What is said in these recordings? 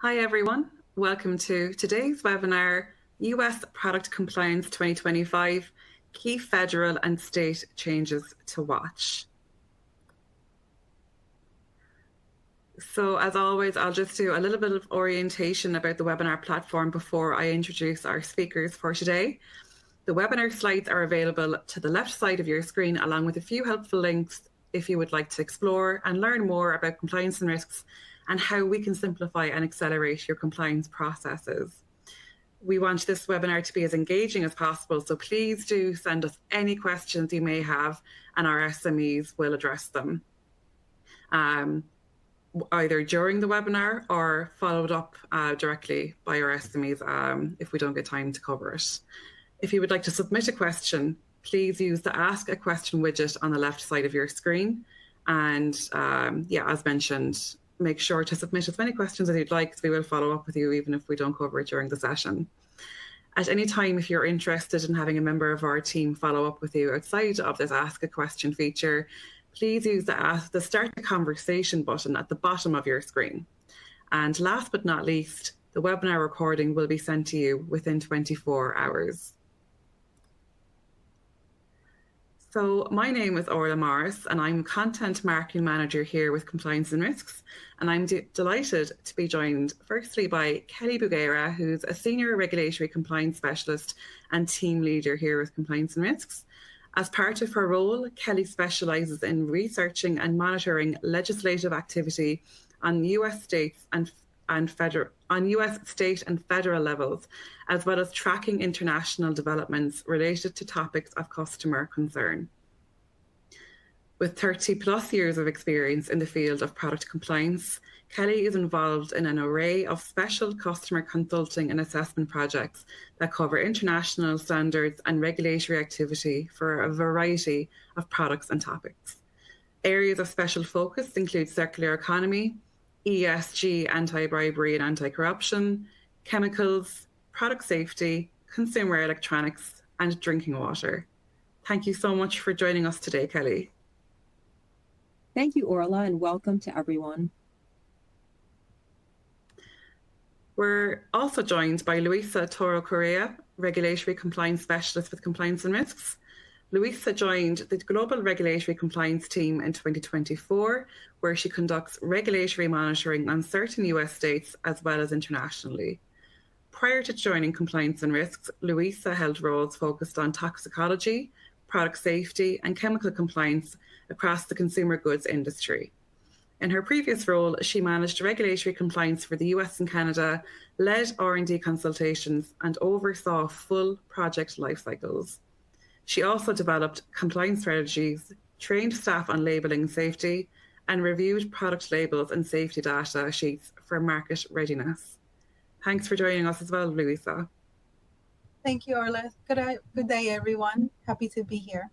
Hi everyone, welcome to today's webinar, US Product Compliance 2025, Key Federal and State Changes to Watch. So as always, I'll just do a little bit of orientation about the webinar platform before I introduce our speakers for today. The webinar slides are available to the left side of your screen, along with a few helpful links if you would like to explore and learn more about compliance and risks and how we can simplify and accelerate your compliance processes. We want this webinar to be as engaging as possible, so please do send us any questions you may have and our SMEs will address them. Either during the webinar or followed up directly by our SMEs if we don't get time to cover it. If you would like to submit a question, please use the Ask a Question widget on the left side of your screen. And as mentioned, make sure to submit as many questions as you'd like, because we will follow up with you even if we don't cover it during the session. At any time, if you're interested in having a member of our team follow up with you outside of this Ask a Question feature, please use the Start a Conversation button at the bottom of your screen. And last but not least, the webinar recording will be sent to you within 24 hours. So my name is Orla Morris and I'm Content Marketing Manager here with Compliance and Risks. And I'm delighted to be joined firstly by Kelly Bugera, who's a Senior Regulatory Compliance Specialist and Team Leader here with Compliance and Risks. As part of her role, Kelly specialises in researching and monitoring legislative activity on US state and federal levels, as well as tracking international developments related to topics of customer concern. With 30+ years of experience in the field of product compliance, Kelly is involved in an array of special customer consulting and assessment projects that cover international standards and regulatory activity for a variety of products and topics. Areas of special focus include circular economy, ESG, anti-bribery and anti-corruption, chemicals, product safety, consumer electronics, and drinking water. Thank you so much for joining us today, Kelly. Thank you, Orla, and welcome to everyone. We're also joined by Luisa Toro Correa, Regulatory Compliance Specialist with Compliance and Risks. Luisa joined the Global Regulatory Compliance team in 2024, where she conducts regulatory monitoring on certain US states as well as internationally. Prior to joining Compliance and Risks, Luisa held roles focused on toxicology, product safety, and chemical compliance across the consumer goods industry. In her previous role, she managed regulatory compliance for the US and Canada, led R&D consultations, and oversaw full project life cycles. She also developed compliance strategies, trained staff on labeling safety, and reviewed product labels and safety data sheets for market readiness. Thanks for joining us as well, Luisa. Thank you, Orla. Good day, everyone. Happy to be here.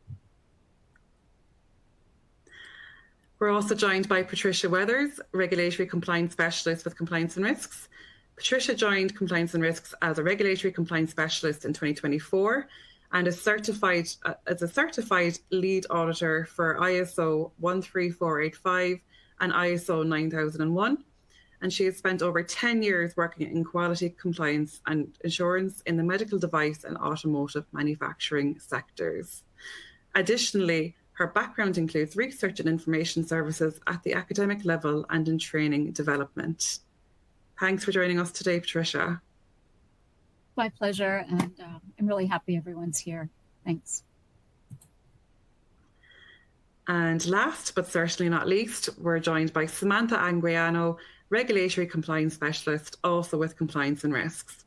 We're also joined by Patricia Weathers, Regulatory Compliance Specialist with Compliance and Risks. Patricia joined Compliance and Risks as a Regulatory Compliance Specialist in 2024 and is certified as a certified lead auditor for ISO 13485 and ISO 9001. And she has spent over 10 years working in quality compliance and assurance in the medical device and automotive manufacturing sectors. Additionally, her background includes research and information services at the academic level and in training development. Thanks for joining us today, Patricia. My pleasure, and I'm really happy everyone's here. Thanks. And last, but certainly not least, we're joined by Samantha Anguiano, Regulatory Compliance Specialist, also with Compliance and Risks.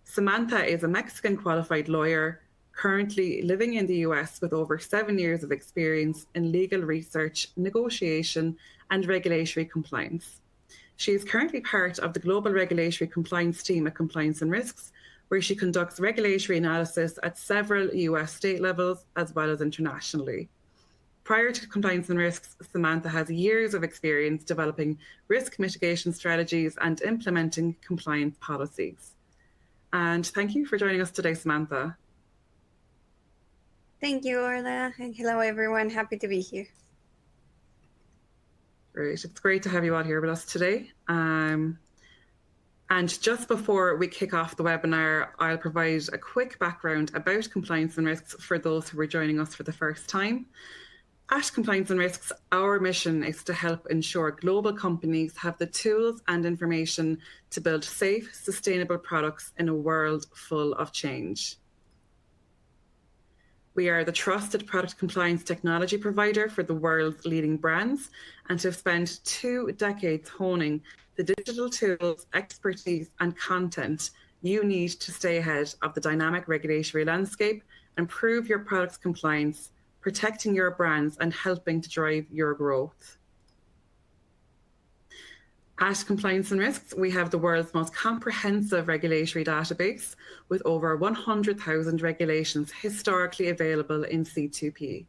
Samantha is a Mexican qualified lawyer, currently living in the US with over 7 years of experience in legal research, negotiation, and regulatory compliance. She is currently part of the Global Regulatory Compliance team at Compliance and Risks, where she conducts regulatory analysis at several US state levels as well as internationally. Prior to Compliance and Risks, Samantha has years of experience developing risk mitigation strategies and implementing compliance policies. And thank you for joining us today, Samantha. Thank you, Orla, and hello, everyone. Happy to be here. Great. It's great to have you all here with us today. And just before we kick off the webinar, I'll provide a quick background about compliance and risks for those who are joining us for the first time. At Compliance and Risks, our mission is to help ensure global companies have the tools and information to build safe, sustainable products in a world full of change. We are the trusted product compliance technology provider for the world's leading brands and have spent 2 decades honing the digital tools, expertise, and content you need to stay ahead of the dynamic regulatory landscape and prove your product's compliance, protecting your brands and helping to drive your growth. At Compliance and Risks, we have the world's most comprehensive regulatory database with over 100,000 regulations historically available in C2P.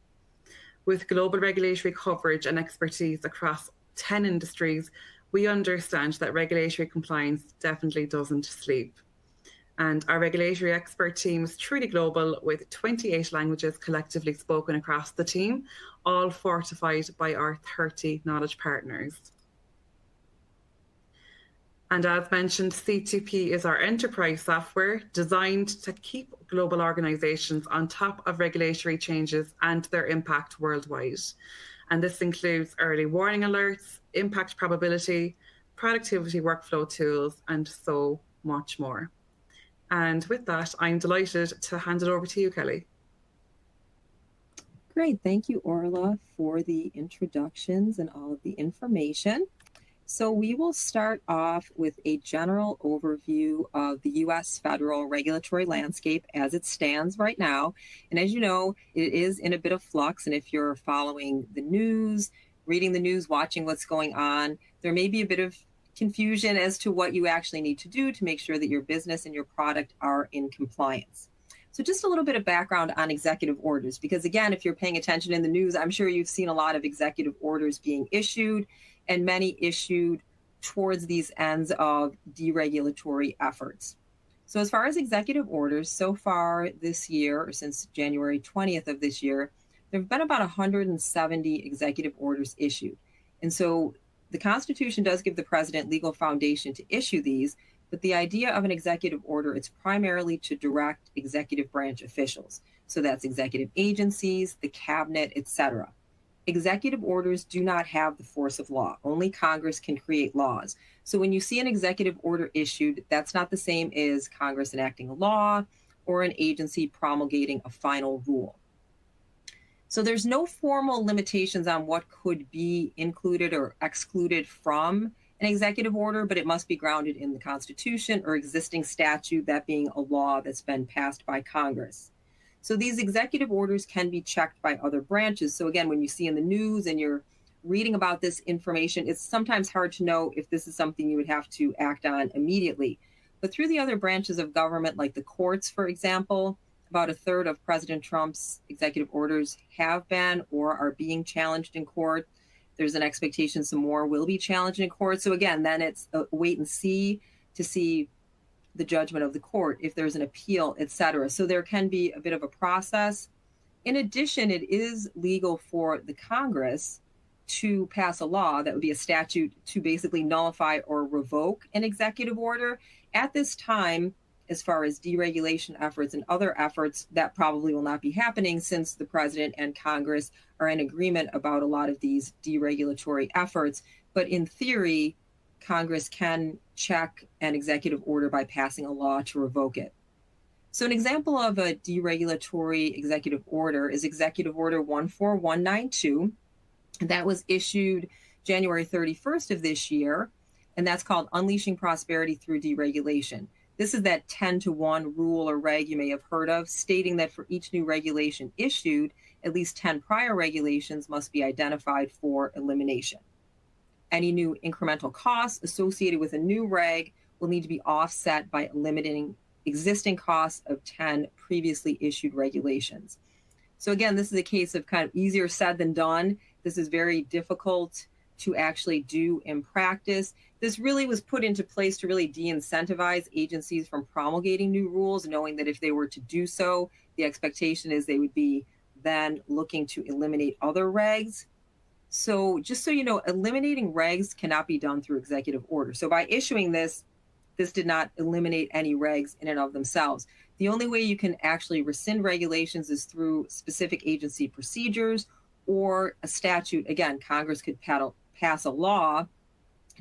With global regulatory coverage and expertise across 10 industries, we understand that regulatory compliance definitely doesn't sleep. And our regulatory expert team is truly global, with 28 languages collectively spoken across the team, all fortified by our 30 knowledge partners. And as mentioned, C2P is our enterprise software designed to keep global organizations on top of regulatory changes and their impact worldwide. And this includes early warning alerts, impact probability, productivity workflow tools, and so much more. And with that, I'm delighted to hand it over to you, Kelly. Great. Thank you, Orla, for the introductions and all of the information. So we will start off with a general overview of the U.S. federal regulatory landscape as it stands right now. And as you know, it is in a bit of flux. And if you're following the news, reading the news, watching what's going on, there may be a bit of confusion as to what you actually need to do to make sure that your business and your product are in compliance. So just a little bit of background on executive orders, because again, if you're paying attention in the news, I'm sure you've seen a lot of executive orders being issued, and many issued towards these ends of deregulatory efforts. So as far as executive orders, so far this year, or since January 20th of this year, there have been about 170 executive orders issued. And so the Constitution does give the president legal foundation to issue these, but the idea of an executive order, it's primarily to direct executive branch officials. So that's executive agencies, the cabinet, etc. Executive orders do not have the force of law. Only Congress can create laws. So when you see an executive order issued, that's not the same as Congress enacting a law or an agency promulgating a final rule. So there's no formal limitations on what could be included or excluded from an executive order, but it must be grounded in the Constitution or existing statute, that being a law that's been passed by Congress. So these executive orders can be checked by other branches. So again, when you see in the news and you're reading about this information, it's sometimes hard to know if this is something you would have to act on immediately. But through the other branches of government, like the courts, for example, about a third of President Trump's executive orders have been or are being challenged in court. There's an expectation some more will be challenged in court. So again, then it's a wait and see to see the judgment of the court, if there's an appeal, etc. So there can be a bit of a process. In addition, it is legal for the Congress to pass a law that would be a statute to basically nullify or revoke an executive order. At this time, as far as deregulation efforts and other efforts, that probably will not be happening, since the president and Congress are in agreement about a lot of these deregulatory efforts. But in theory, Congress can check an executive order by passing a law to revoke it. So an example of a deregulatory executive order is Executive Order 14192. That was issued January 31st of this year, and that's called Unleashing Prosperity Through Deregulation. This is that 10-to-1 rule or reg you may have heard of, stating that for each new regulation issued, at least 10 prior regulations must be identified for elimination. Any new incremental costs associated with a new reg will need to be offset by eliminating existing costs of 10 previously issued regulations. So again, this is a case of kind of easier said than done. This is very difficult to actually do in practice. This really was put into place to really de-incentivize agencies from promulgating new rules, knowing that if they were to do so, the expectation is they would be then looking to eliminate other regs. So just so you know, eliminating regs cannot be done through executive order. So by issuing this, this did not eliminate any regs in and of themselves. The only way you can actually rescind regulations is through specific agency procedures or a statute. Again, Congress could pass a law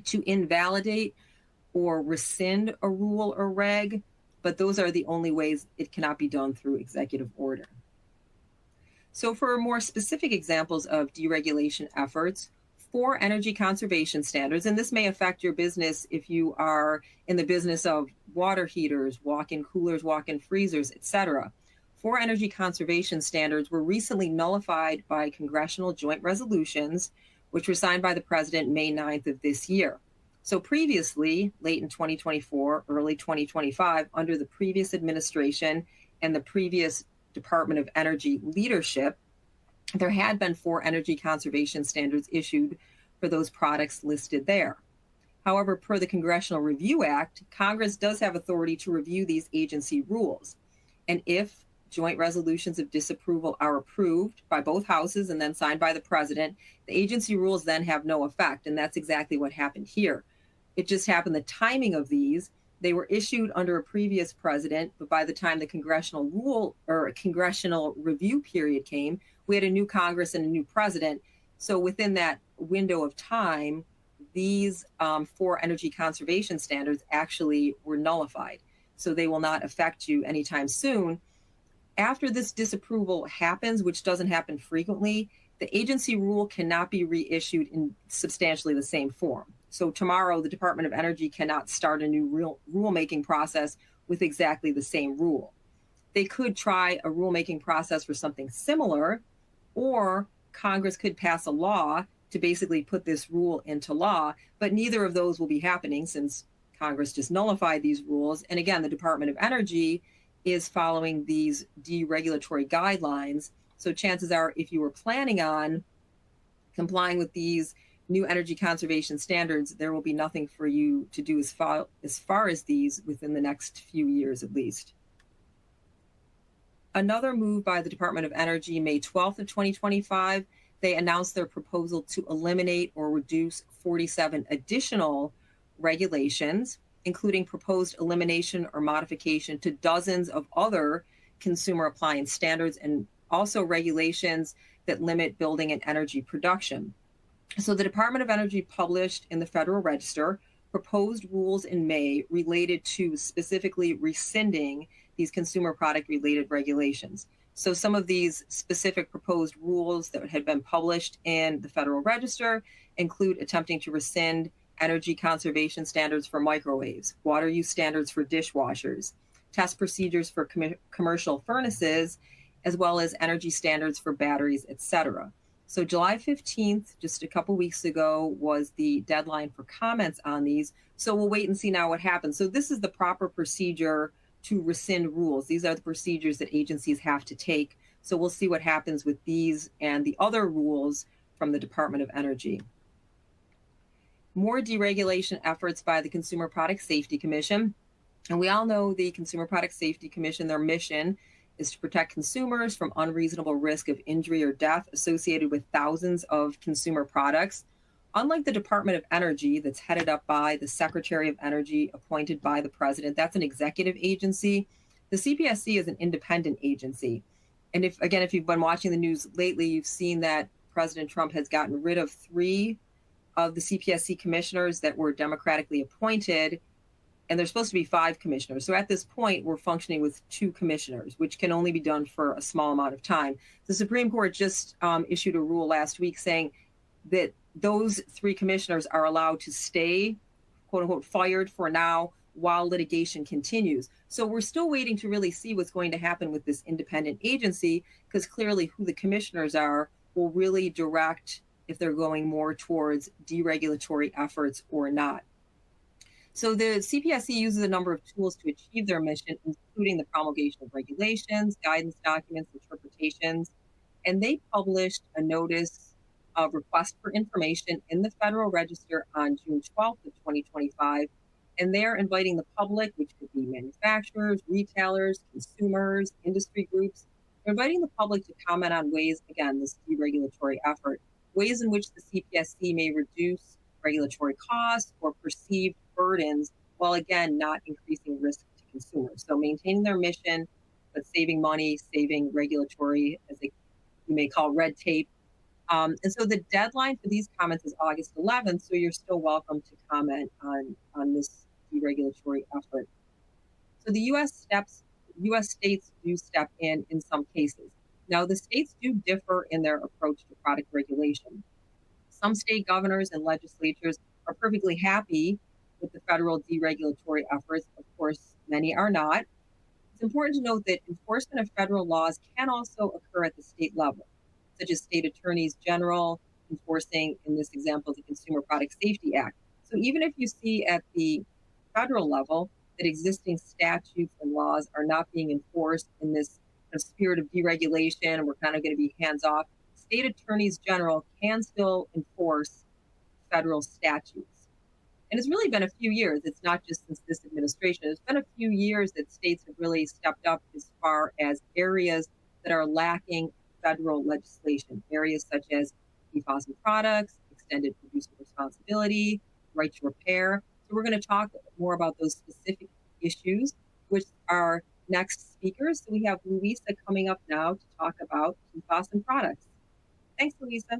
to invalidate or rescind a rule or reg, but those are the only ways. It cannot be done through executive order. So for more specific examples of deregulation efforts, 4 energy conservation standards, and this may affect your business if you are in the business of water heaters, walk-in coolers, walk-in freezers, etc. 4 energy conservation standards were recently nullified by congressional joint resolutions, which were signed by the president May 9th of this year. So previously, late in 2024, early 2025, under the previous administration and the previous Department of Energy leadership, there had been 4 energy conservation standards issued for those products listed there. However, per the Congressional Review Act, Congress does have authority to review these agency rules. And if joint resolutions of disapproval are approved by both houses and then signed by the president, the agency rules then have no effect. And that's exactly what happened here. It just happened the timing of these, they were issued under a previous president, but by the time the congressional review period came, we had a new Congress and a new president. So within that window of time, these 4 energy conservation standards actually were nullified. So they will not affect you anytime soon. After this disapproval happens, which doesn't happen frequently, the agency rule cannot be reissued in substantially the same form. So tomorrow, the Department of Energy cannot start a new rulemaking process with exactly the same rule. They could try a rulemaking process for something similar, or Congress could pass a law to basically put this rule into law, but neither of those will be happening since Congress just nullified these rules. And again, the Department of Energy is following these deregulatory guidelines. So chances are, if you were planning on complying with these new energy conservation standards, there will be nothing for you to do as far as these within the next few years at least. Another move by the Department of Energy, May 12th of 2025, they announced their proposal to eliminate or reduce 47 additional regulations, including proposed elimination or modification to dozens of other consumer appliance standards and also regulations that limit building and energy production. So the Department of Energy published in the Federal Register proposed rules in May related to specifically rescinding these consumer product related regulations. So some of these specific proposed rules that had been published in the Federal Register include attempting to rescind energy conservation standards for microwaves, water use standards for dishwashers, test procedures for commercial furnaces, as well as energy standards for batteries, etc. So July 15th, just a couple weeks ago, was the deadline for comments on these. So we'll wait and see now what happens. So this is the proper procedure to rescind rules. These are the procedures that agencies have to take. So we'll see what happens with these and the other rules from the Department of Energy. More deregulation efforts by the Consumer Product Safety Commission. And we all know the Consumer Product Safety Commission, their mission is to protect consumers from unreasonable risk of injury or death associated with thousands of consumer products. Unlike the Department of Energy, that's headed up by the Secretary of Energy appointed by the President, that's an executive agency. The CPSC is an independent agency. And if you've been watching the news lately, you've seen that President Trump has gotten rid of 3 of the CPSC commissioners that were democratically appointed, and there's supposed to be 5 commissioners. So at this point, we're functioning with 2 commissioners, which can only be done for a small amount of time. The Supreme Court just issued a rule last week saying that those 3 commissioners are allowed to stay, quote unquote, fired for now while litigation continues. So we're still waiting to really see what's going to happen with this independent agency, because clearly who the commissioners are will really direct if they're going more towards deregulatory efforts or not. So the CPSC uses a number of tools to achieve their mission, including the promulgation of regulations, guidance documents, interpretations, and they published a notice of request for information in the Federal Register on June 12th of 2025, and they're inviting the public, which could be manufacturers, retailers, consumers, industry groups, they're inviting the public to comment on ways, again, this deregulatory effort, ways in which the CPSC may reduce regulatory costs or perceived burdens while again, not increasing risk to consumers. So maintaining their mission, but saving money, saving regulatory, you may call red tape. And so the deadline for these comments is August 11th, so you're still welcome to comment on this deregulatory effort. So the U.S. states do step in some cases. Now, the states do differ in their approach to product regulation. Some state governors and legislatures are perfectly happy with the federal deregulatory efforts. Of course, many are not. It's important to note that enforcement of federal laws can also occur at the state level, such as state attorneys general enforcing, in this example, the Consumer Product Safety Act. So even if you see at the federal level that existing statutes and laws are not being enforced in this spirit of deregulation, and we're kind of going to be hands-off, state attorneys general can still enforce federal statutes. And it's really been a few years. It's not just since this administration. It's been a few years that states have really stepped up as far as areas that are lacking federal legislation, areas such as PFAS in products, extended producer responsibility, right to repair. So we're going to talk more about those specific issues, which are next speakers. So we have Louisa coming up now to talk about PFAS in products. Thanks, Louisa.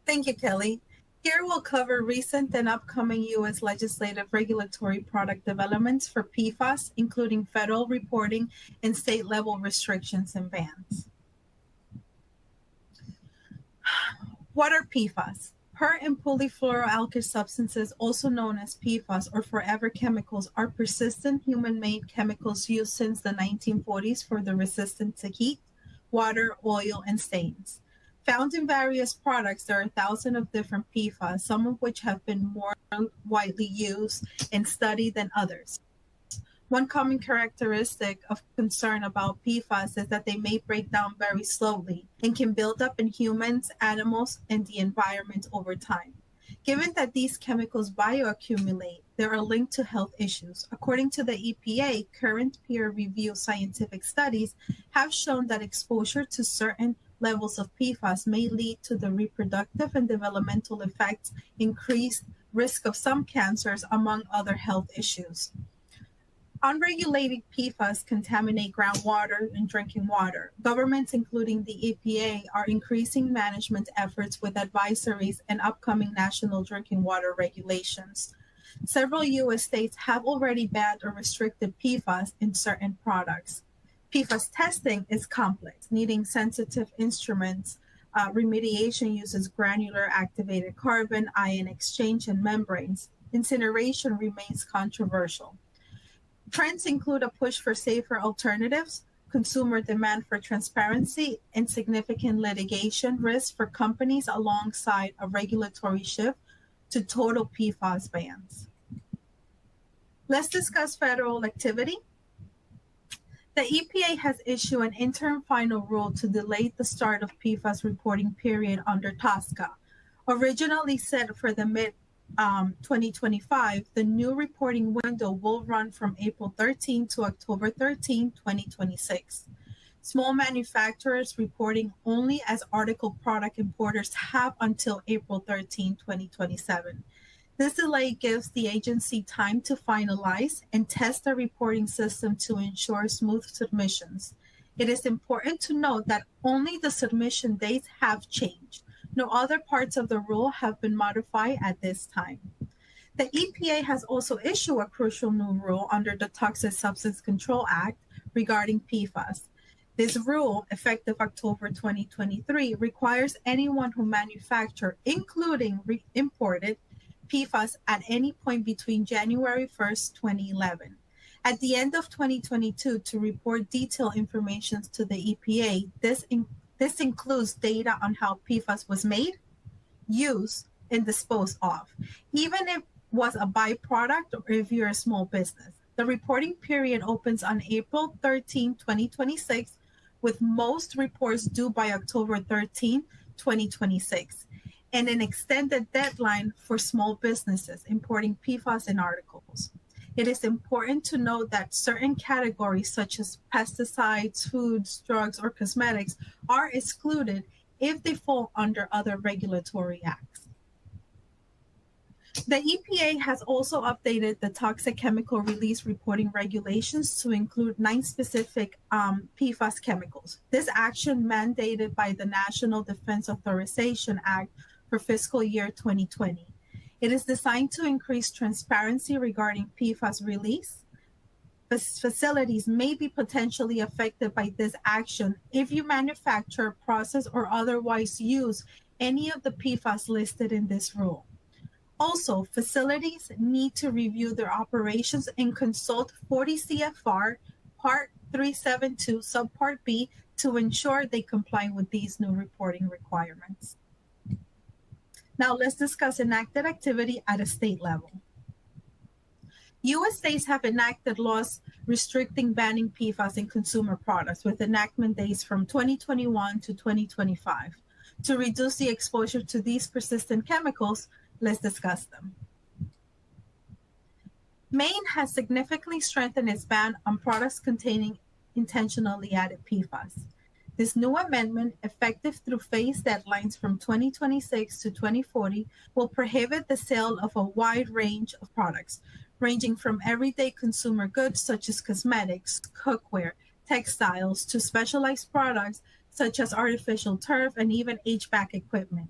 Thank you, Kelly. Here we'll cover recent and upcoming U.S. legislative regulatory product developments for PFAS, including federal reporting and state-level restrictions and bans. What are PFAS? Per and polyfluoroalkyl substances, also known as PFAS or forever chemicals, are persistent human-made chemicals used since the 1940s for the resistance to heat, water, oil, and stains. Found in various products, there are thousands of different PFAS, some of which have been more widely used and studied than others. One common characteristic of concern about PFAS is that they may break down very slowly and can build up in humans, animals, and the environment over time. Given that these chemicals bioaccumulate, they are linked to health issues. According to the EPA, current peer-reviewed scientific studies have shown that exposure to certain levels of PFAS may lead to the reproductive and developmental effects, increased risk of some cancers, among other health issues. Unregulated PFAS contaminate groundwater and drinking water. Governments, including the EPA, are increasing management efforts with advisories and upcoming national drinking water regulations. Several U.S. states have already banned or restricted PFAS in certain products. PFAS testing is complex, needing sensitive instruments. Remediation uses granular activated carbon, ion exchange, and membranes. Incineration remains controversial. Trends include a push for safer alternatives, consumer demand for transparency, and significant litigation risk for companies alongside a regulatory shift to total PFAS bans. Let's discuss federal activity. The EPA has issued an interim final rule to delay the start of PFAS reporting period under TSCA. Originally set for the mid-2025, the new reporting window will run from April 13 to October 13, 2026. Small manufacturers reporting only as article product importers have until April 13, 2027. This delay gives the agency time to finalize and test the reporting system to ensure smooth submissions. It is important to note that only the submission dates have changed. No other parts of the rule have been modified at this time. The EPA has also issued a crucial new rule under the Toxic Substance Control Act regarding PFAS. This rule, effective October 2023, requires anyone who manufactures, including imported, PFAS at any point between January 1st, 2011. At the end of 2022, to report detailed information to the EPA, this includes data on how PFAS was made, used, and disposed of, even if it was a byproduct or if you're a small business. The reporting period opens on April 13, 2026, with most reports due by October 13, 2026. And an extended deadline for small businesses importing PFAS in articles. It is important to note that certain categories such as pesticides, foods, drugs, or cosmetics are excluded if they fall under other regulatory acts. The EPA has also updated the toxic chemical release reporting regulations to include 9 specific PFAS chemicals. This action mandated by the National Defense Authorization Act for fiscal year 2020. It is designed to increase transparency regarding PFAS release. Facilities may be potentially affected by this action if you manufacture, process, or otherwise use any of the PFAS listed in this rule. Also, facilities need to review their operations and consult 40 CFR Part 372 Subpart B to ensure they comply with these new reporting requirements. Now let's discuss enacted activity at a state level. U.S. states have enacted laws restricting banning PFAS in consumer products with enactment dates from 2021 to 2025. To reduce the exposure to these persistent chemicals, let's discuss them. Maine has significantly strengthened its ban on products containing intentionally added PFAS. This new amendment, effective through phase deadlines from 2026 to 2040, will prohibit the sale of a wide range of products, ranging from everyday consumer goods such as cosmetics, cookware, textiles, to specialized products such as artificial turf and even HVAC equipment.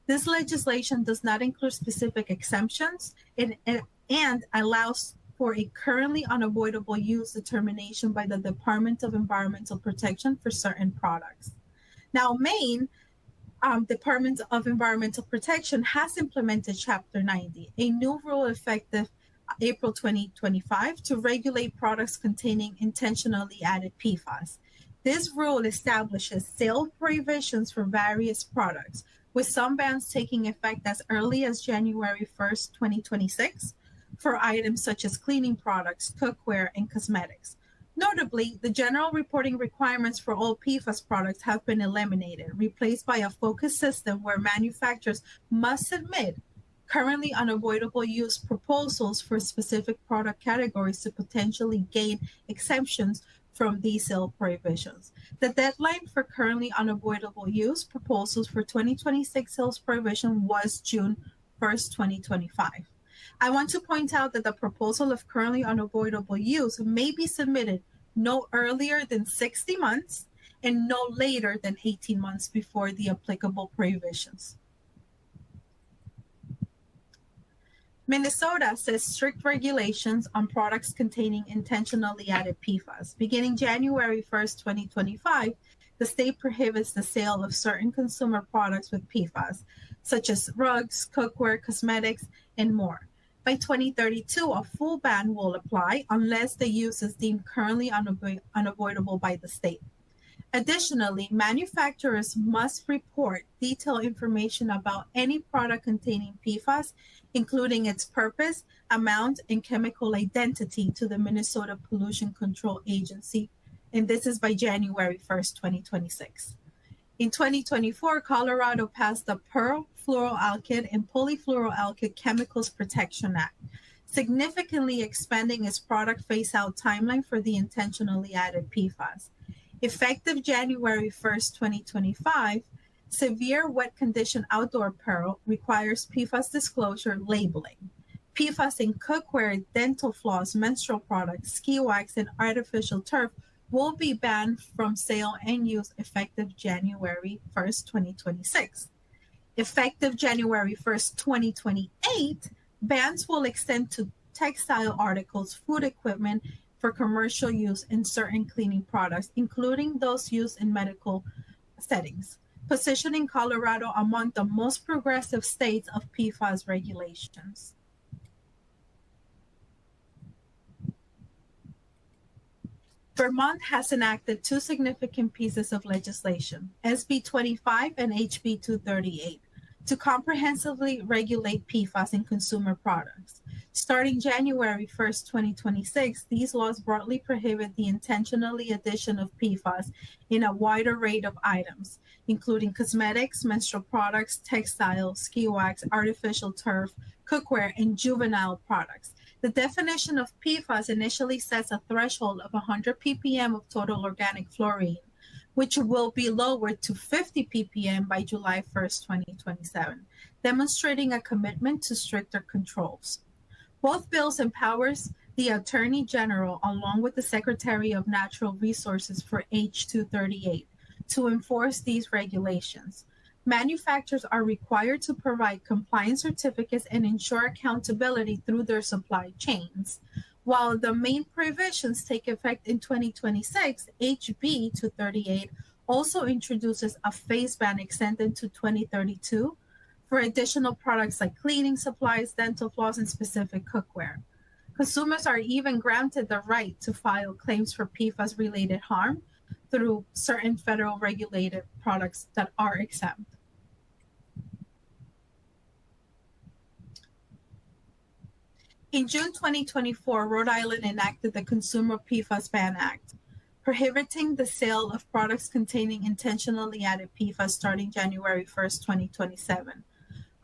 This legislation does not include specific exemptions and allows for a currently unavoidable use determination by the Department of Environmental Protection for certain products. Now, Maine Department of Environmental Protection has implemented Chapter 90, a new rule effective April 2025 to regulate products containing intentionally added PFAS. This rule establishes sale prohibitions for various products, with some bans taking effect as early as January 1st, 2026, for items such as cleaning products, cookware, and cosmetics. Notably, the general reporting requirements for all PFAS products have been eliminated, replaced by a focused system where manufacturers must submit currently unavoidable use proposals for specific product categories to potentially gain exemptions from these sale prohibitions. The deadline for currently unavoidable use proposals for 2026 sales prohibition was June 1st, 2025. I want to point out that the proposal of currently unavoidable use may be submitted no earlier than 60 months and no later than 18 months before the applicable prohibitions. Minnesota sets strict regulations on products containing intentionally added PFAS. Beginning January 1st, 2025, the state prohibits the sale of certain consumer products with PFAS, such as rugs, cookware, cosmetics, and more. By 2032, a full ban will apply unless the use is deemed currently unavoidable by the state. Additionally, manufacturers must report detailed information about any product containing PFAS, including its purpose, amount, and chemical identity to the Minnesota Pollution Control Agency, and this is by January 1st, 2026. In 2024, Colorado passed the Perfluoroalkyl and Polyfluoroalkyl Chemicals Protection Act, significantly expanding its product phase-out timeline for the intentionally added PFAS. Effective January 1st, 2025, severe wet condition outdoor apparel requires PFAS disclosure labeling. PFAS in cookware, dental floss, menstrual products, ski wax, and artificial turf will be banned from sale and use effective January 1st, 2026. Effective January 1st, 2028, bans will extend to textile articles, food equipment for commercial use, and certain cleaning products, including those used in medical settings, positioning Colorado among the most progressive states of PFAS regulations. Vermont has enacted two significant pieces of legislation, SB 25 and HB 238, to comprehensively regulate PFAS in consumer products. Starting January 1st, 2026, these laws broadly prohibit the intentionally addition of PFAS in a wide array of items, including cosmetics, menstrual products, textiles, ski wax, artificial turf, cookware, and juvenile products. The definition of PFAS initially sets a threshold of 100 ppm of total organic fluorine, which will be lowered to 50 ppm by July 1st, 2027, demonstrating a commitment to stricter controls. Both bills empowers the Attorney General, along with the Secretary of Natural Resources for H238, to enforce these regulations. Manufacturers are required to provide compliance certificates and ensure accountability through their supply chains. While the main provisions take effect in 2026, HB 238 also introduces a phase ban extended to 2032 for additional products like cleaning supplies, dental floss, and specific cookware. Consumers are even granted the right to file claims for PFAS-related harm through certain federal regulated products that are exempt. In June 2024, Rhode Island enacted the Consumer PFAS Ban Act, prohibiting the sale of products containing intentionally added PFAS starting January 1st, 2027.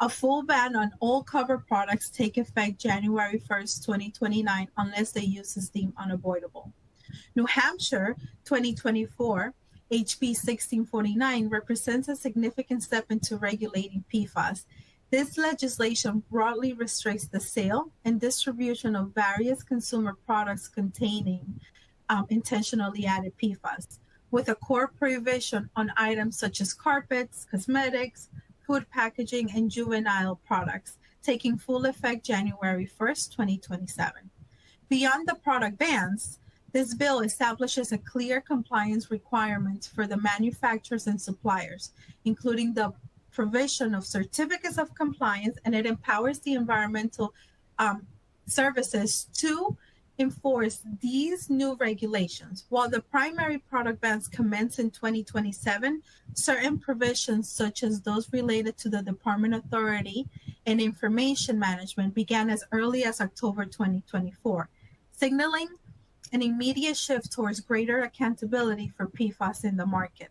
A full ban on all covered products take effect January 1st, 2029, unless the use is deemed unavoidable. New Hampshire 2024 HB 1649 represents a significant step into regulating PFAS. This legislation broadly restricts the sale and distribution of various consumer products containing intentionally added PFAS, with a core prohibition on items such as carpets, cosmetics, food packaging, and juvenile products, taking full effect January 1st, 2027. Beyond the product bans, this bill establishes a clear compliance requirements for the manufacturers and suppliers, including the provision of certificates of compliance, and it empowers the environmental services to enforce these new regulations. While the primary product bans commence in 2027, certain provisions, such as those related to the Department Authority and Information Management, began as early as October 2024, signaling an immediate shift towards greater accountability for PFAS in the market.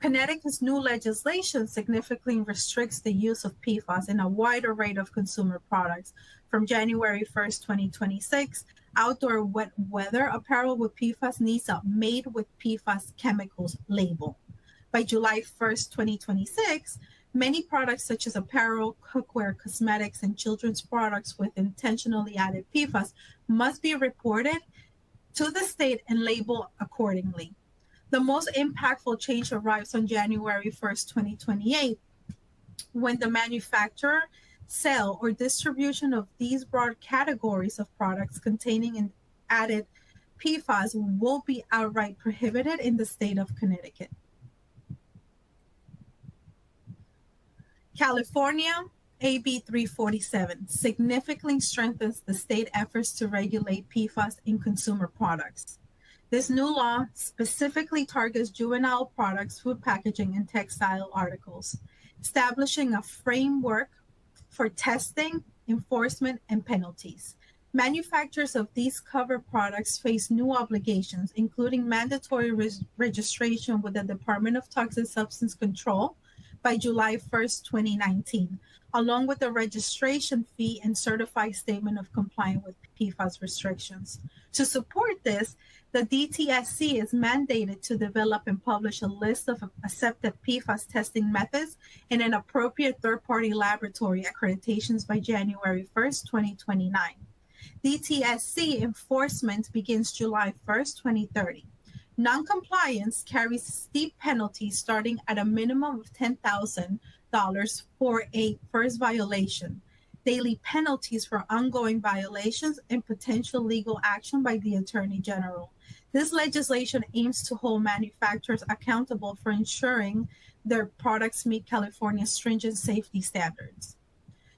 Connecticut's new legislation significantly restricts the use of PFAS in a wide array of consumer products. From January 1st, 2026, outdoor wet weather apparel with PFAS needs a made with PFAS chemicals label. By July 1st, 2026, many products such as apparel, cookware, cosmetics, and children's products with intentionally added PFAS must be reported to the state and labeled accordingly. The most impactful change arrives on January 1st, 2028, when the manufacturer, sale, or distribution of these broad categories of products containing added PFAS will be outright prohibited in the state of Connecticut. California, AB 347 significantly strengthens the state efforts to regulate PFAS in consumer products. This new law specifically targets juvenile products, food packaging, and textile articles, establishing a framework for testing, enforcement, and penalties. Manufacturers of these covered products face new obligations, including mandatory registration with the Department of Toxic Substance Control by July 1st, 2019, along with a registration fee and certified statement of compliance with PFAS restrictions. To support this, the DTSC is mandated to develop and publish a list of accepted PFAS testing methods and an appropriate third-party laboratory accreditations by January 1st, 2029. DTSC enforcement begins July 1st, 2030. Noncompliance carries steep penalties starting at a minimum of $10,000 for a first violation, daily penalties for ongoing violations, and potential legal action by the Attorney General. This legislation aims to hold manufacturers accountable for ensuring their products meet California's stringent safety standards.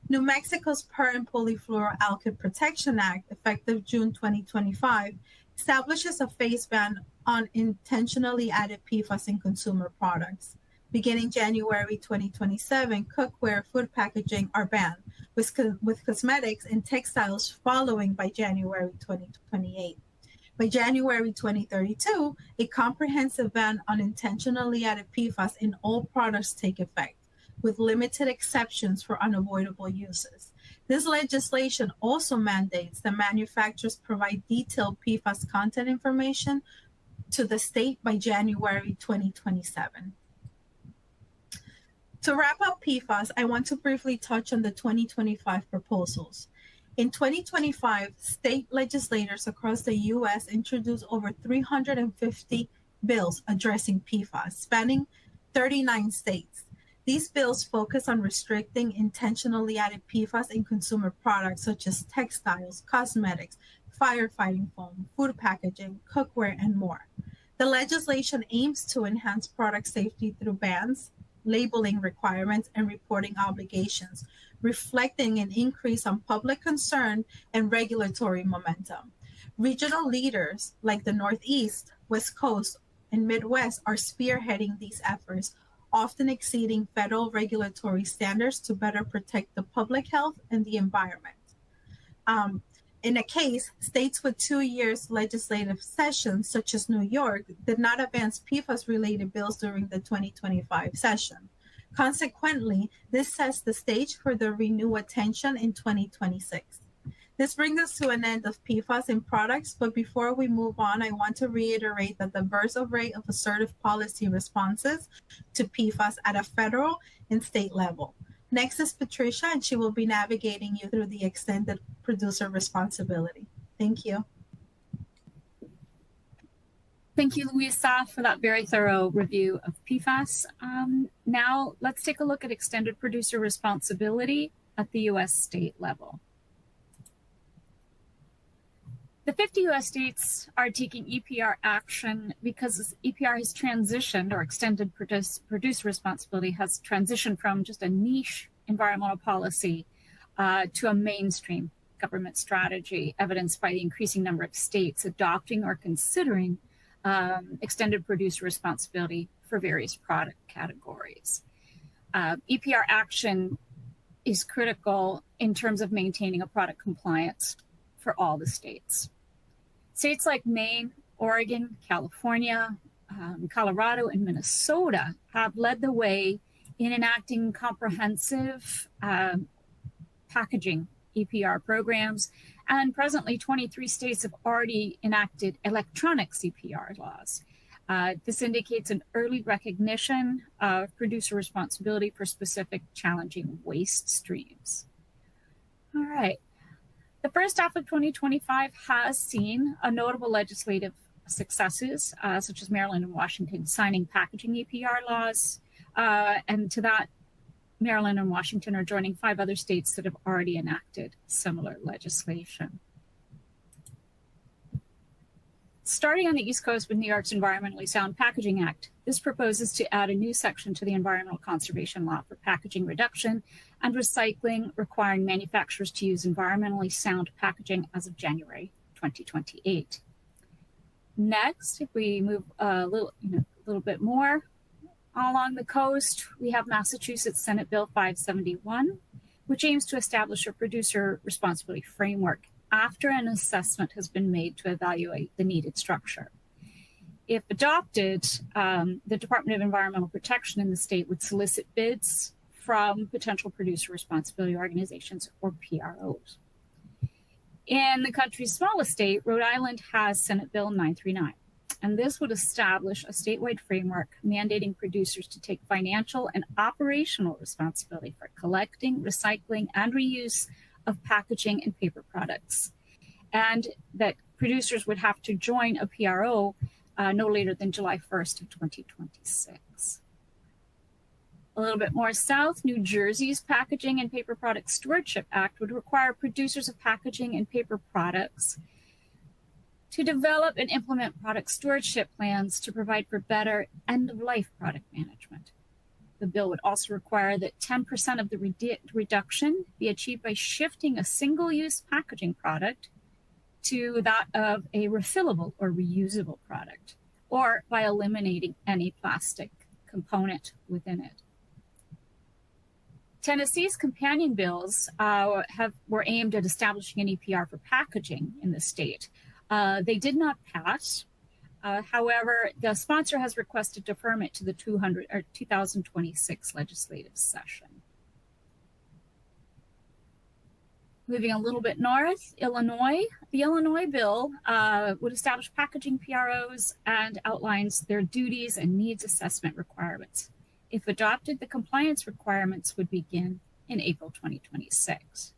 New Mexico's Per and Polyfluoroalkyl Protection Act, effective June 2025, establishes a phase ban on intentionally added PFAS in consumer products. Beginning January 2027, cookware, food packaging are banned, with cosmetics and textiles following by January 2028. By January 2032, a comprehensive ban on intentionally added PFAS in all products take effect, with limited exceptions for unavoidable uses. This legislation also mandates that manufacturers provide detailed PFAS content information to the state by January 2027. To wrap up PFAS, I want to briefly touch on the 2025 proposals. In 2025, state legislators across the U.S. introduced over 350 bills addressing PFAS, spanning 39 states. These bills focus on restricting intentionally added PFAS in consumer products such as textiles, cosmetics, firefighting foam, food packaging, cookware, and more. The legislation aims to enhance product safety through bans, labeling requirements, and reporting obligations, reflecting an increase on public concern and regulatory momentum. Regional leaders like the Northeast, West Coast, and Midwest are spearheading these efforts, often exceeding federal regulatory standards to better protect the public health and the environment. In a case, states with 2 years legislative sessions, such as New York, did not advance PFAS-related bills during the 2025 session. Consequently, this sets the stage for the renewed attention in 2026. This brings us to an end of PFAS in products, but before we move on, I want to reiterate that the diverse array of assertive policy responses to PFAS at a federal and state level. Next is Patricia, and she will be navigating you through the extended producer responsibility. Thank you. Thank you, Luisa, for that very thorough review of PFAS. Now, let's take a look at extended producer responsibility at the U.S. state level. The 50 U.S. states are taking EPR action because EPR has transitioned, or extended producer responsibility has transitioned from just a niche environmental policy to a mainstream government strategy, evidenced by the increasing number of states adopting or considering extended producer responsibility for various product categories. EPR action is critical in terms of maintaining a product compliance for all the states. States like Maine, Oregon, California, Colorado, and Minnesota have led the way in enacting comprehensive packaging EPR programs, and presently 23 states have already enacted electronic EPR laws. This indicates an early recognition of producer responsibility for specific challenging waste streams. All right. The first half of 2025 has seen a notable legislative successes, such as Maryland and Washington signing packaging EPR laws. And to that, Maryland and Washington are joining 5 other states that have already enacted similar legislation. Starting on the East Coast with New York's Environmentally Sound Packaging Act, this proposes to add a new section to the Environmental Conservation Law for packaging reduction and recycling, requiring manufacturers to use environmentally sound packaging as of January 2028. Next, if we move a little bit more along the coast, we have Massachusetts Senate Bill 571, which aims to establish a producer responsibility framework after an assessment has been made to evaluate the needed structure. If adopted, the Department of Environmental Protection in the state would solicit bids from potential producer responsibility organizations, or PROs. In the country's smallest state, Rhode Island has Senate Bill 939, and this would establish a statewide framework mandating producers to take financial and operational responsibility for collecting, recycling, and reuse of packaging and paper products, and that producers would have to join a PRO no later than July 1st of 2026. A little bit more south, New Jersey's Packaging and Paper Product Stewardship Act would require producers of packaging and paper products to develop and implement product stewardship plans to provide for better end-of-life product management. The bill would also require that 10% of the reduction be achieved by shifting a single-use packaging product to that of a refillable or reusable product, or by eliminating any plastic component within it. Tennessee's companion bills were aimed at establishing an EPR for packaging in the state. They did not pass. However, the sponsor has requested deferment to the 2026 legislative session. Moving a little bit north, Illinois. The Illinois bill would establish packaging PROs and outlines their duties and needs assessment requirements. If adopted, the compliance requirements would begin in April 2026.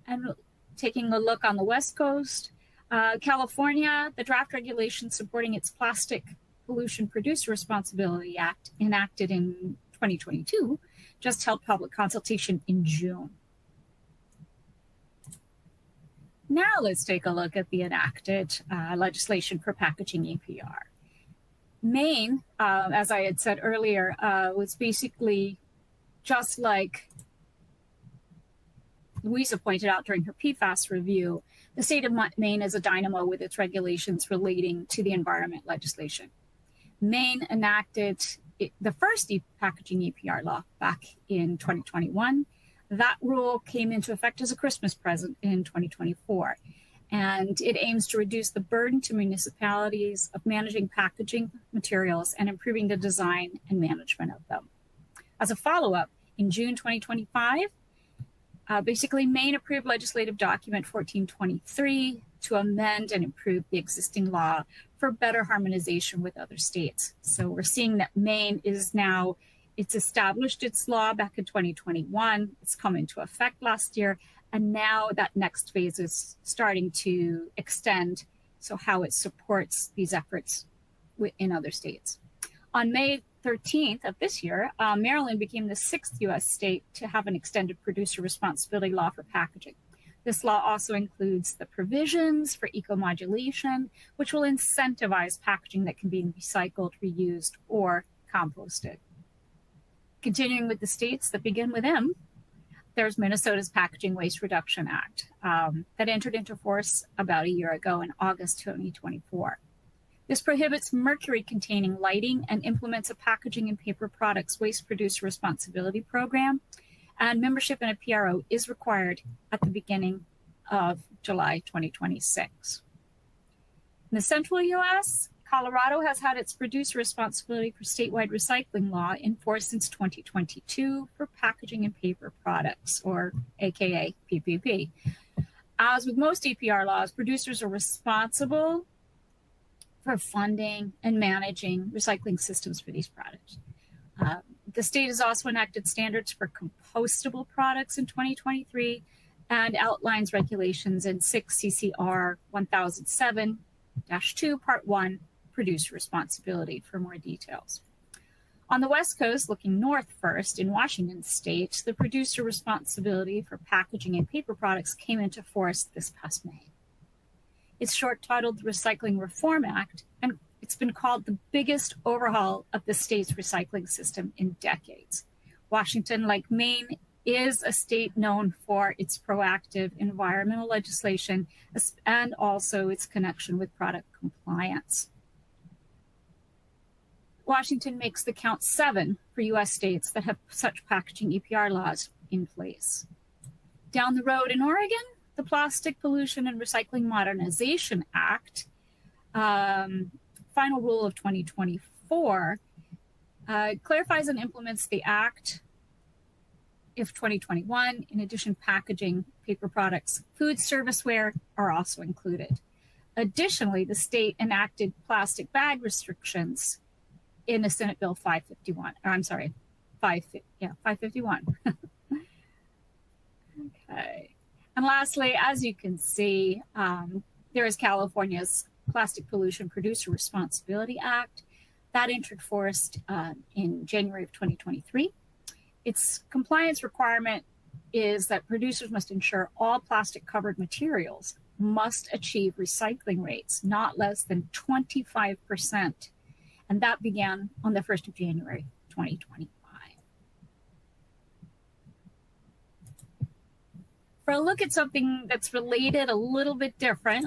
And taking a look on the West Coast, California, the draft regulation supporting its Plastic Pollution Producer Responsibility Act, enacted in 2022, just held public consultation in June. Now let's take a look at the enacted legislation for packaging EPR. Maine, as I had said earlier, was basically just like Louisa pointed out during her PFAS review. The state of Maine is a dynamo with its regulations relating to the environment legislation. Maine enacted the first packaging EPR law back in 2021. That rule came into effect as a Christmas present in 2024, and it aims to reduce the burden to municipalities of managing packaging materials and improving the design and management of them. As a follow-up, in June 2025, basically Maine approved legislative document 1423 to amend and improve the existing law for better harmonization with other states. So we're seeing that Maine is now, it's established its law back in 2021. It's come into effect last year. And now that next phase is starting to extend. So how it supports these efforts in other states. On May 13th of this year, Maryland became the 6th U.S. state to have an extended producer responsibility law for packaging. This law also includes the provisions for eco-modulation, which will incentivize packaging that can be recycled, reused, or composted. Continuing with the states that begin with M, there's Minnesota's Packaging Waste Reduction Act that entered into force about a year ago in August 2024. This prohibits mercury-containing lighting and implements a packaging and paper products waste producer responsibility program, and membership in a PRO is required at the beginning of July 2026. In the central U.S., Colorado has had its producer responsibility for statewide recycling law in force since 2022 for packaging and paper products, or AKA PPP. As with most EPR laws, producers are responsible for funding and managing recycling systems for these products. The state has also enacted standards for compostable products in 2023 and outlines regulations in 6 CCR 1007-2 Part 1, Producer Responsibility, for more details. On the West Coast, looking north first, in Washington state, the producer responsibility for packaging and paper products came into force this past May. It's short-titled the Recycling Reform Act, and it's been called the biggest overhaul of the state's recycling system in decades. Washington, like Maine, is a state known for its proactive environmental legislation and also its connection with product compliance. Washington makes the count 7 for U.S. states that have such packaging EPR laws in place. Down the road in Oregon, the Plastic Pollution and Recycling Modernization Act, final rule of 2024, clarifies and implements the act if 2021. In addition, packaging, paper products, food serviceware are also included. Additionally, the state enacted plastic bag restrictions in the Senate Bill 551. I'm sorry, 551. Okay. And lastly, as you can see, there is California's Plastic Pollution Producer Responsibility Act that entered force in January of 2023. Its compliance requirement is that producers must ensure all plastic covered materials must achieve recycling rates not less than 25%. And that began on the 1st of January, 2025. For a look at something that's related, a little bit different,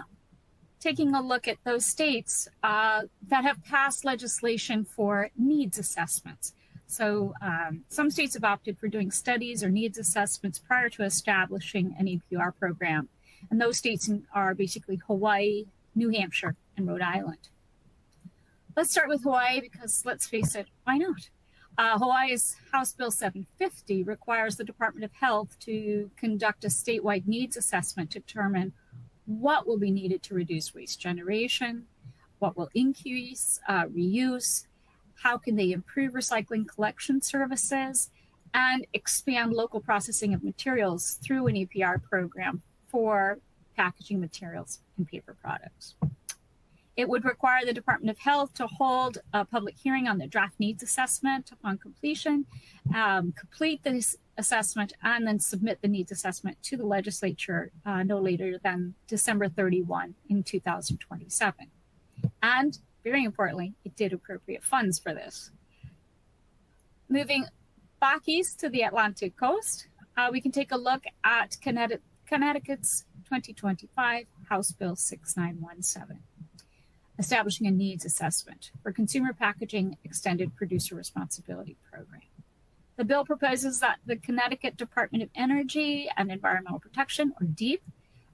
taking a look at those states that have passed legislation for needs assessments. So some states have opted for doing studies or needs assessments prior to establishing an EPR program. And those states are basically Hawaii, New Hampshire, and Rhode Island. Let's start with Hawaii because, let's face it, why not? Hawaii's House Bill 750 requires the Department of Health to conduct a statewide needs assessment to determine what will be needed to reduce waste generation, what will increase reuse, how can they improve recycling collection services, and expand local processing of materials through an EPR program for packaging materials and paper products. It would require the Department of Health to hold a public hearing on the draft needs assessment upon completion, complete this assessment, and then submit the needs assessment to the legislature no later than December 31 in 2027. And very importantly, it did appropriate funds for this. Moving back east to the Atlantic coast, we can take a look at Connecticut's 2025 House Bill 6917. Establishing a needs assessment for consumer packaging extended producer responsibility program. The bill proposes that the Connecticut Department of Energy and Environmental Protection, or DEEP,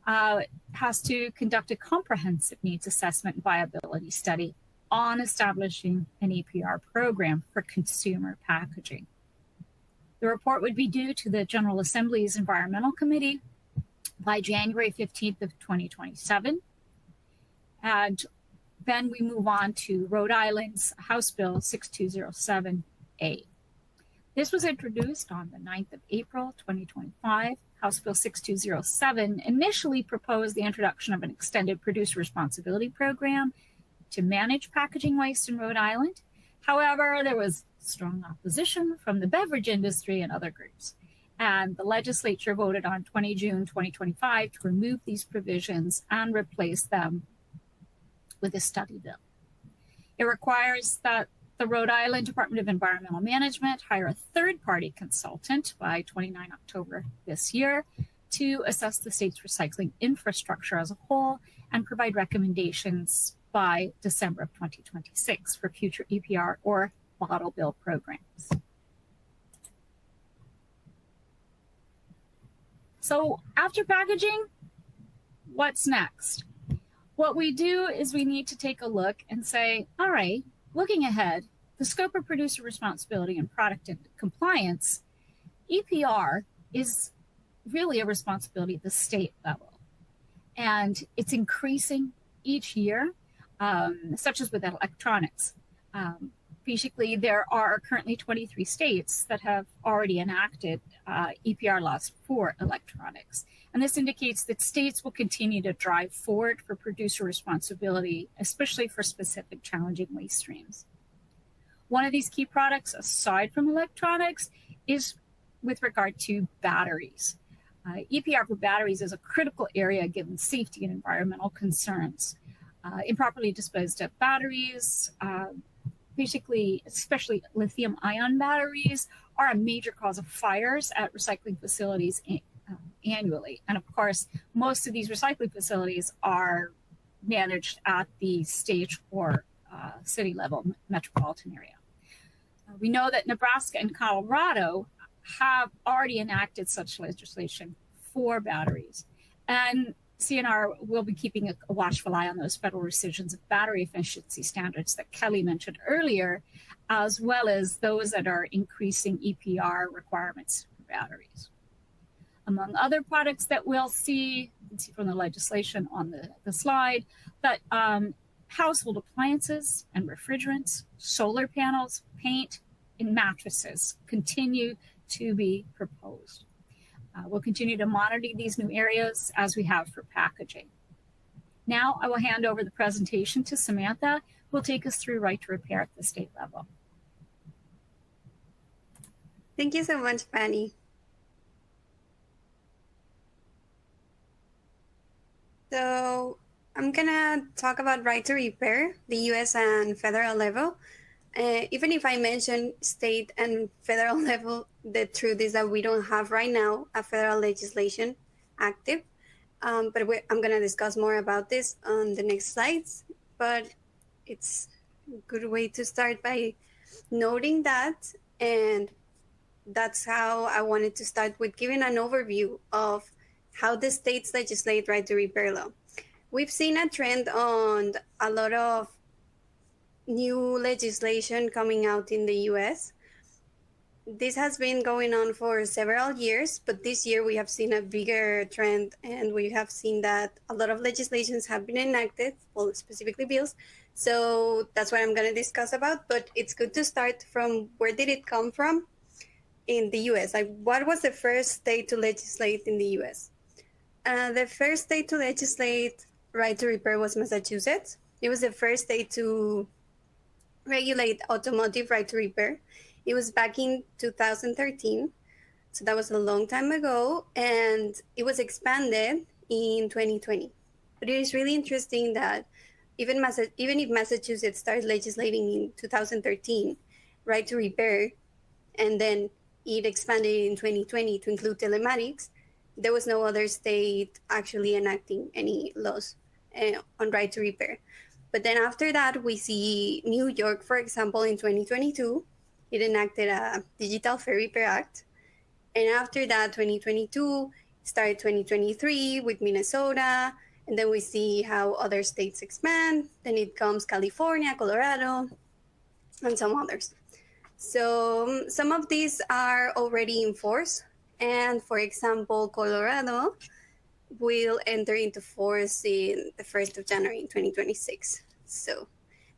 has to conduct a comprehensive needs assessment and viability study on establishing an EPR program for consumer packaging. The report would be due to the General Assembly's Environmental Committee by January 15th of 2027. And then we move on to Rhode Island's House Bill 6207A. This was introduced on the 9th of April, 2025. House Bill 6207 initially proposed the introduction of an extended producer responsibility program to manage packaging waste in Rhode Island. However, there was strong opposition from the beverage industry and other groups. And the legislature voted on 20 June 2025 to remove these provisions and replace them with a study bill. It requires that the Rhode Island Department of Environmental Management hire a third-party consultant by 29 October this year to assess the state's recycling infrastructure as a whole and provide recommendations by December of 2026 for future EPR or bottle bill programs. So after packaging, what's next? What we do is we need to take a look and say, all right, looking ahead, the scope of producer responsibility and product compliance, EPR is really a responsibility at the state level. And it's increasing each year, such as with electronics. Basically, there are currently 23 states that have already enacted EPR laws for electronics. And this indicates that states will continue to drive forward for producer responsibility, especially for specific challenging waste streams. One of these key products, aside from electronics, is with regard to batteries. EPR for batteries is a critical area given safety and environmental concerns. Improperly disposed of batteries, basically, especially lithium-ion batteries, are a major cause of fires at recycling facilities annually. And of course, most of these recycling facilities are managed at the state or city level metropolitan area. We know that Nebraska and Colorado have already enacted such legislation for batteries. And CNR will be keeping a watchful eye on those federal rescissions of battery efficiency standards that Kelly mentioned earlier, as well as those that are increasing EPR requirements for batteries. Among other products that we'll see, you can see from the legislation on the slide, that household appliances and refrigerants, solar panels, paint, and mattresses continue to be proposed. We'll continue to monitor these new areas as we have for packaging. Now I will hand over the presentation to Samantha, who will take us through right to repair at the state level. Thank you so much, Fanny. So I'm gonna talk about right to repair, the US and federal level. Even if I mention state and federal level, the truth is that we don't have right now a federal legislation active. But I'm going to discuss more about this on the next slides. But it's a good way to start by noting that. And that's how I wanted to start with giving an overview of how the states legislate right to repair law. We've seen a trend on a lot of new legislation coming out in the US. this has been going on for several years, but this year we have seen a bigger trend, and we have seen that a lot of legislations have been enacted, well, specifically bills. So that's what I'm going to discuss about, but it's good to start from where did it come from in the US? Like, what was the first state to legislate in the US? The first state to legislate right to repair was Massachusetts. It was the first state to regulate automotive right to repair. It was back in 2013, so that was a long time ago, and it was expanded in 2020. But it is really interesting that even if Massachusetts started legislating in 2013, right to repair, and then it expanded in 2020 to include telematics, there was no other state actually enacting any laws on right to repair. But then after that, we see New York, for example, in 2022, it enacted a Digital Fair Repair Act. And after that, 2022, started 2023 with Minnesota. And then we see how other states expand. Then it comes California, Colorado, and some others. So some of these are already in force. And for example, Colorado will enter into force in the 1st of January in 2026. So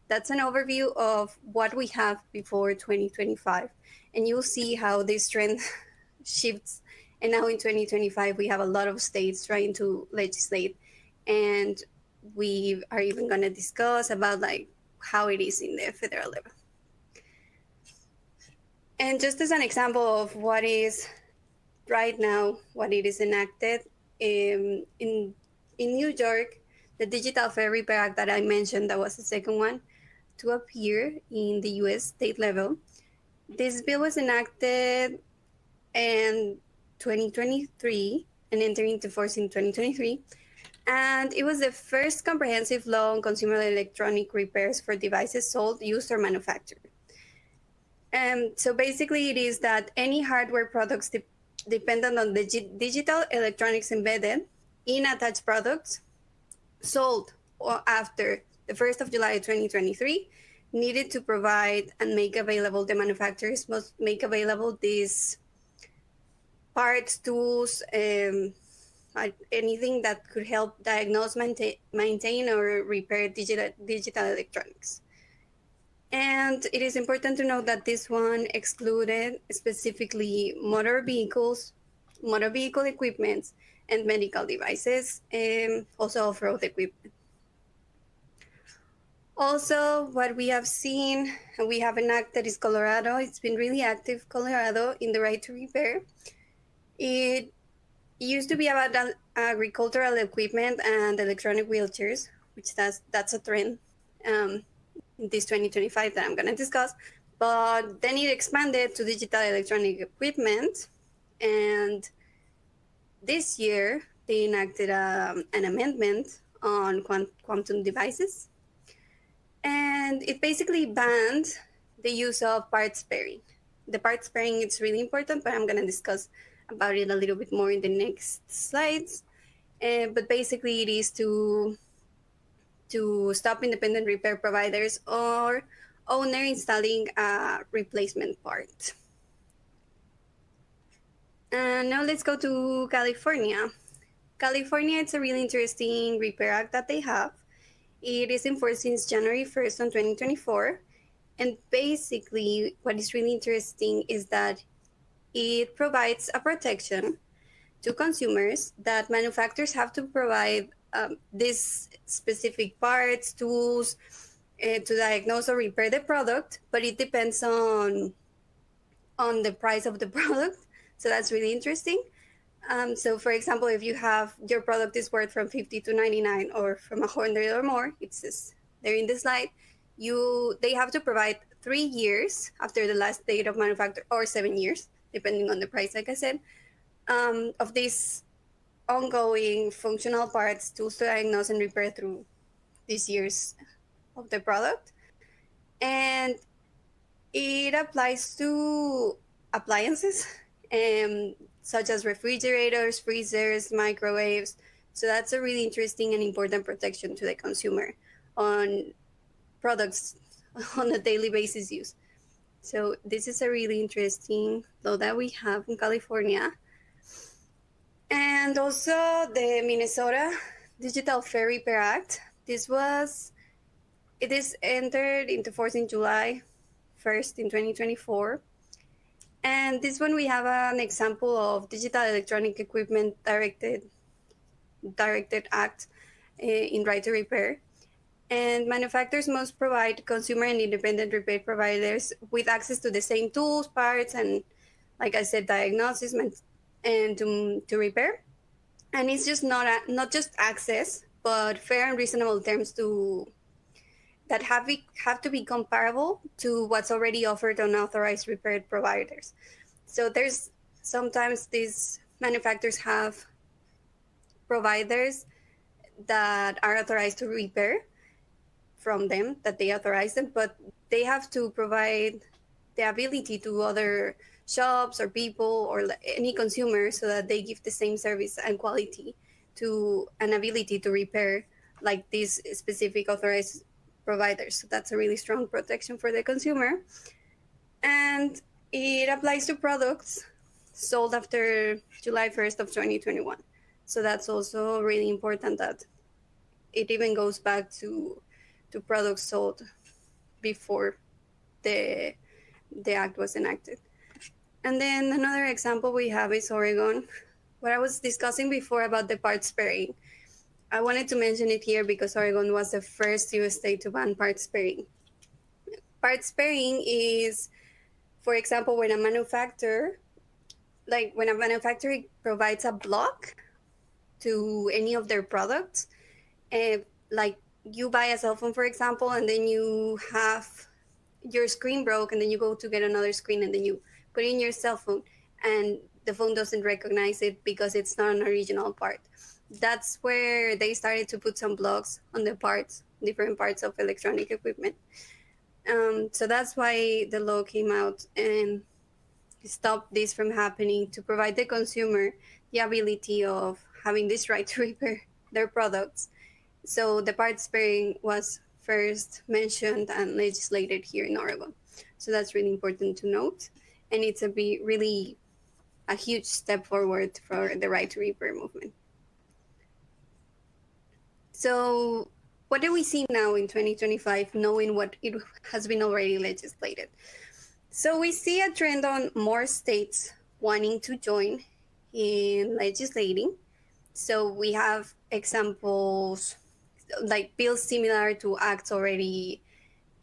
that's an overview of what we have before 2025. And you'll see how this trend shifts. And now in 2025, we have a lot of states trying to legislate. And we are even going to discuss about like how it is in the federal level. And just as an example of what is right now, what it is enacted, in New York, the Digital Fair Repair Act that I mentioned, that was the second one to appear in the US state level. This bill was enacted in 2023 and entered into force in 2023. And it was the first comprehensive law on consumer electronic repairs for devices sold, used, or manufactured. So basically it is that any hardware products dependent on the digital electronics embedded in attached products sold or after the 1st of July 2023 needed to provide and make available, the manufacturers must make available these parts, tools, anything that could help diagnose, maintain or repair digital electronics. And it is important to note that this one excluded specifically motor vehicles, motor vehicle equipments, and medical devices, and also off-road equipment. Also, what we have seen and we have enacted is Colorado. It's been really active, Colorado, in the right to repair. It used to be about agricultural equipment and electronic wheelchairs, which that's a trend in this 2025 that I'm going to discuss. But then it expanded to digital electronic equipment, and this year they enacted an amendment on quantum devices, and it basically banned the use of parts pairing. The parts pairing is really important, but I'm going to discuss about it a little bit more in the next slides. But basically it is to stop independent repair providers or owner installing a replacement part. And now let's go to California. California, it's a really interesting repair act that they have. It is in force since January 1st on 2024. And basically what is really interesting is that it provides a protection to consumers that manufacturers have to provide these specific parts, tools to diagnose or repair the product, but it depends on the price of the product. So that's really interesting. So for example, if you have your product is worth from $50 to $99 or from $100 or more, it says there in the slide, they have to provide 3 years after the last date of manufacture or 7 years, depending on the price, like I said, of these ongoing functional parts, tools to diagnose and repair through these years of the product. And it applies to appliances such as refrigerators, freezers, microwaves. So that's a really interesting and important protection to the consumer on products on a daily basis use. So this is a really interesting law that we have in California. And also the Minnesota Digital Fair Repair Act. It is entered into force in July 1st in 2024. And this one we have an example of digital electronic equipment directed act in right to repair. And manufacturers must provide consumer and independent repair providers with access to the same tools, parts, and, like I said, diagnosis and to repair. And it's just not just access, but fair and reasonable terms that have to be comparable to what's already offered on authorized repair providers. So there's sometimes these manufacturers have providers that are authorized to repair from them, that they authorize them, but they have to provide the ability to other shops or people or any consumer so that they give the same service and quality to an ability to repair like these specific authorized providers. So that's a really strong protection for the consumer. And it applies to products sold after July 1st of 2021. So that's also really important that it even goes back to products sold before the act was enacted. And then another example we have is Oregon. What I was discussing before about the part sparing, I wanted to mention it here because Oregon was the first US state to ban part sparing. Part sparing is, for example, when a manufacturer provides a block to any of their products, like you buy a cell phone, for example, and then you have your screen broke, and then you go to get another screen, and then you put in your cell phone, and the phone doesn't recognize it because it's not an original part. That's where they started to put some blocks on the different parts of electronic equipment. So that's why the law came out and stopped this from happening, to provide the consumer the ability of having this right to repair their products. So the part sparing was first mentioned and legislated here in Oregon. So that's really important to note. And it's really a huge step forward for the right to repair movement. So what do we see now in 2025, knowing what it has been already legislated? So we see a trend on more states wanting to join in legislating. So we have examples like bills similar to acts already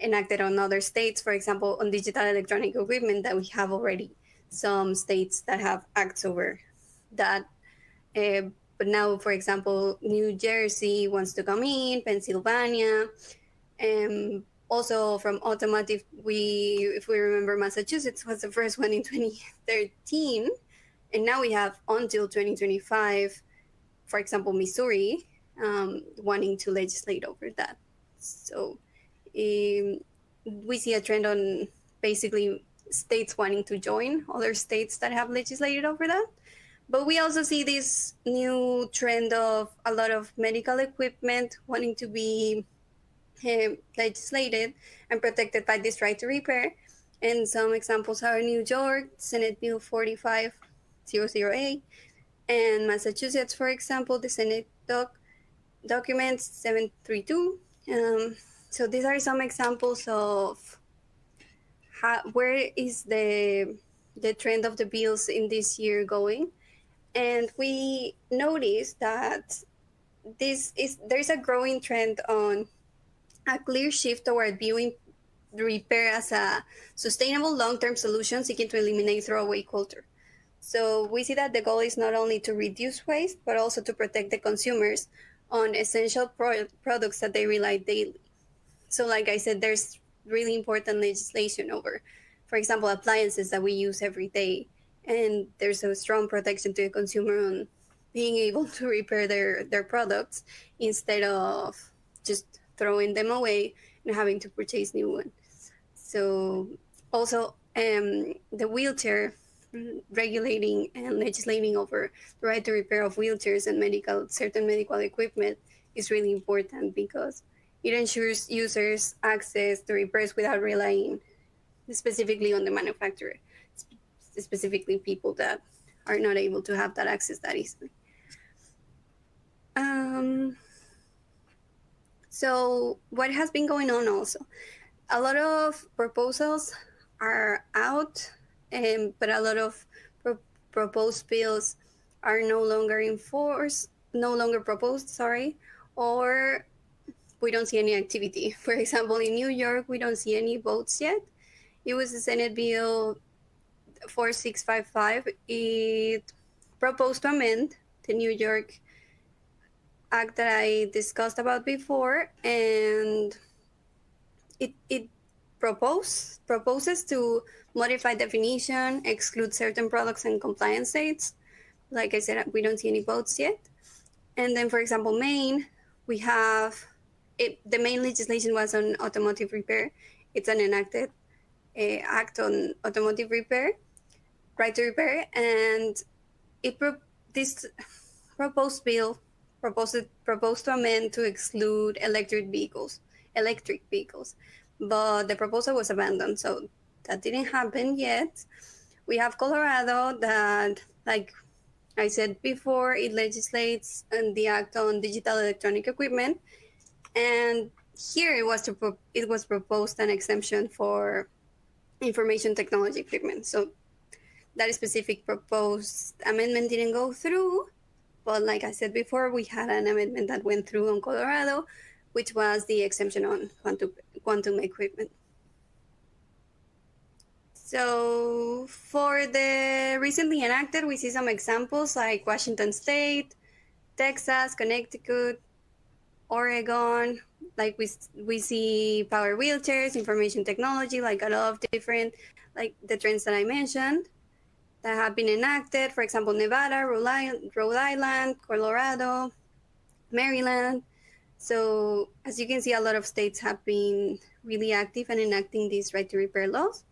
enacted on other states. For example, on digital electronic equipment, that we have already some states that have acts over that. But now, for example, New Jersey wants to come in, Pennsylvania, and also from automotive, if we remember, Massachusetts was the first one in 2013, and now we have until 2025, for example, Missouri wanting to legislate over that. So we see a trend on basically states wanting to join other states that have legislated over that. But we also see this new trend of a lot of medical equipment wanting to be legislated and protected by this right to repair. And some examples are New York, Senate Bill 4500A, and Massachusetts, for example, the Senate Documents 732. So these are some examples of where is the trend of the bills in this year going. And we notice that there's a growing trend on a clear shift toward viewing repair as a sustainable long-term solution, seeking to eliminate throwaway culture. So we see that the goal is not only to reduce waste, but also to protect the consumers on essential products that they rely daily. So like I said, there's really important legislation over, for example, appliances that we use every day. And there's a strong protection to the consumer on being able to repair their products instead of just throwing them away and having to purchase new ones. So also the wheelchair, regulating and legislating over the right to repair of wheelchairs and certain medical equipment is really important because it ensures users access to repairs without relying specifically on the manufacturer, specifically people that are not able to have that access that easily. So what has been going on also? A lot of proposals are out, but a lot of proposed bills are no longer proposed, or we don't see any activity. For example, in New York, we don't see any votes yet. It was the Senate Bill 4655. It proposed to amend the New York Act that I discussed about before, and it proposes to modify definition, exclude certain products and compliance states. Like I said, we don't see any votes yet. And then, for example, Maine, we have the main legislation was on automotive repair. It's an enacted act on automotive repair, right to repair, and this proposed bill proposed to amend to exclude electric vehicles, but the proposal was abandoned, so that didn't happen yet. We have Colorado that, like I said before, it legislates the act on digital electronic equipment, and here it was proposed an exemption for information technology equipment. So that specific proposed amendment didn't go through. But like I said before, we had an amendment that went through on Colorado, which was the exemption on quantum equipment. So for the recently enacted, we see some examples like Washington State, Texas, Connecticut, Oregon. Like we see power wheelchairs, information technology, like a lot of different, like the trends that I mentioned that have been enacted. For example, Nevada, Rhode Island, Colorado, Maryland. So as you can see, a lot of states have been really active in enacting these right to repair laws.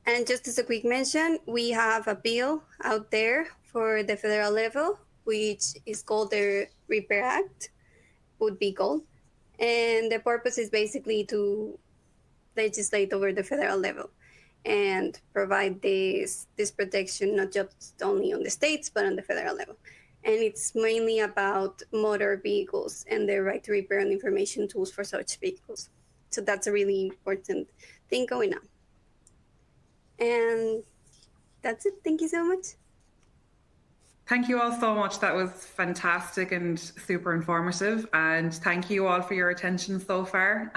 And just as a quick mention, we have a bill out there for the federal level, which is called the Repair Act, would be called. And the purpose is basically to legislate over the federal level and provide this protection, not just only on the states, but on the federal level. And it's mainly about motor vehicles and the right to repair and information tools for such vehicles. So that's a really important thing going on. And that's it. Thank you so much. Thank you all so much. That was fantastic and super informative. And thank you all for your attention so far.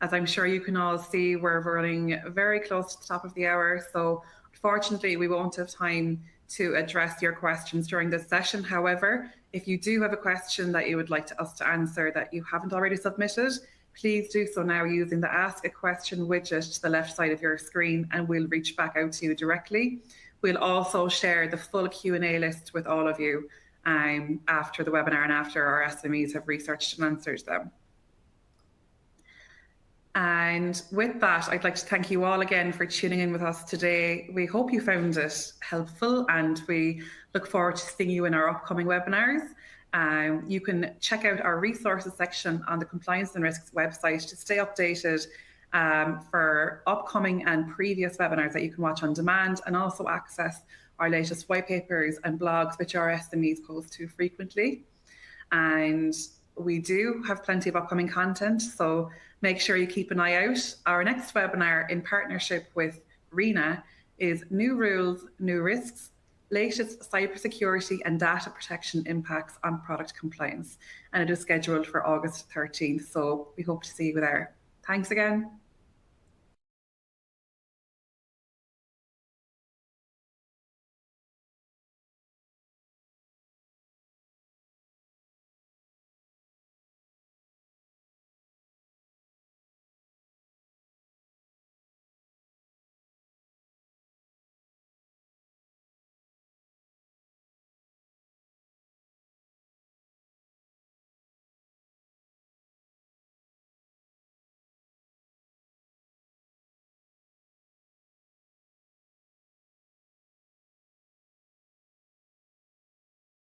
As I'm sure you can all see, we're running very close to the top of the hour. So unfortunately, we won't have time to address your questions during this session. However, if you do have a question that you would like us to answer that you haven't already submitted, please do so now using the Ask a Question widget to the left side of your screen, and we'll reach back out to you directly. We'll also share the full Q&A list with all of you after the webinar and after our SMEs have researched and answered them. And with that, I'd like to thank you all again for tuning in with us today. We hope you found it helpful, and we look forward to seeing you in our upcoming webinars. You can check out our resources section on the Compliance and Risks website to stay updated for upcoming and previous webinars that you can watch on demand, and also access our latest white papers and blogs, which our SMEs post to frequently. And we do have plenty of upcoming content, so make sure you keep an eye out. Our next webinar in partnership with RENA is New Rules, New Risks, Latest Cybersecurity and Data Protection Impacts on Product Compliance. And it is scheduled for August 13th, so we hope to see you there. Thanks again.